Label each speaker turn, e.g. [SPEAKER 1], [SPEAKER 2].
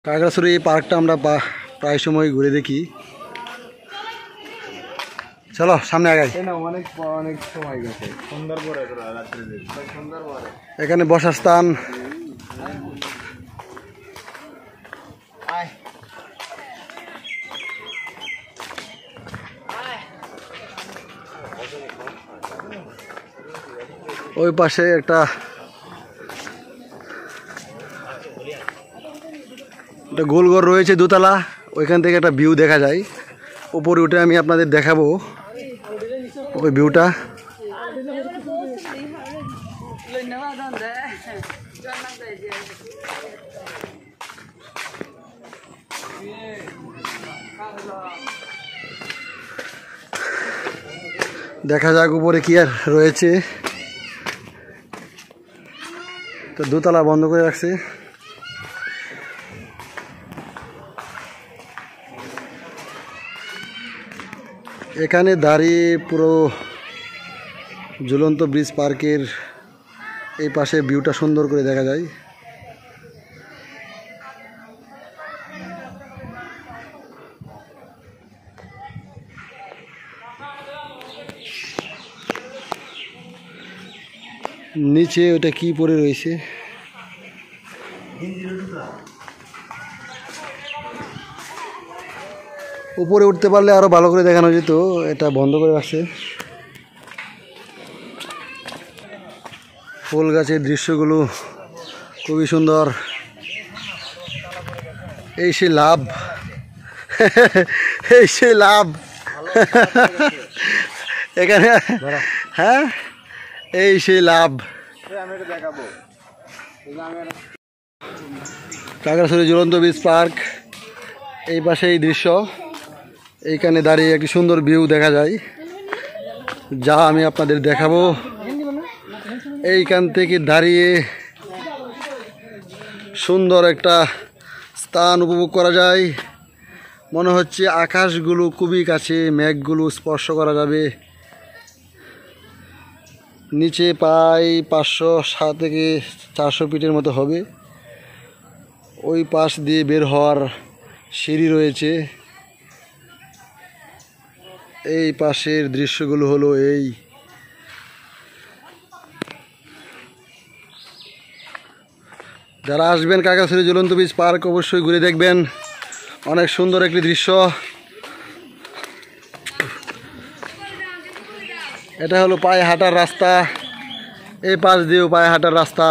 [SPEAKER 1] কাকড়াছড়ি পার্কটা আমরা প্রায় সময় ঘুরে দেখি। চলো সামনে আগাই।
[SPEAKER 2] অনেক সময় গেছে, সন্ধ্যার পরে রাত্রে সন্ধ্যার পরে
[SPEAKER 1] এখানে বসার স্থান। ওই পাশে একটা গোল ঘর রয়েছে দোতলা, ওইখান থেকে একটা ভিউ দেখা যায়। উপরে উঠে আমি আপনাদের দেখাবো ওই ভিউটা। দেখা যাক উপরে কি আর রয়েছে। তো দোতলা বন্ধ করে রাখছে। এখানে দাঁড়িয়ে পুরো ঝুলন্ত ব্রিজ পার্কের এই পাশে ভিউটা সুন্দর করে দেখা যায়। নিচে ওটা কি পড়ে রয়েছে, উপরে উঠতে পারলে আরো ভালো করে দেখানো যেত, এটা বন্ধ করে রাখছে। ফুল গাছের দৃশ্যগুলো খুবই সুন্দর। এই সে লাভ, এই সে লাভ এখানে। হ্যাঁ, এই সেই লাভ। কাকড়াছড়ি ঝুলন্ত ব্রিজ পার্ক, এই পাশে এই দৃশ্য। এইখানে দাঁড়িয়ে একটি সুন্দর ভিউ দেখা যায়, যা আমি আপনাদের দেখাবো। এইখান থেকে দাঁড়িয়ে সুন্দর একটা স্থান উপভোগ করা যায়। মনে হচ্ছে আকাশগুলো খুবই কাছে, মেঘগুলো স্পর্শ করা যাবে। নিচে প্রায় 500 থেকে 400 ফিটের মতো হবে। ওই পাশ দিয়ে বের হওয়ার সিঁড়ি রয়েছে। এই পাশের দৃশ্যগুলো হলো এই। যারা আসবেন কাকড়াছড়ি ঝুলন্ত ব্রিজ পার্ক অবশ্যই ঘুরে দেখবেন, অনেক সুন্দর একটি দৃশ্য। এটা হলো পায়ে হাঁটার রাস্তা, এই পাশ দিয়েও পায়ে হাঁটার রাস্তা।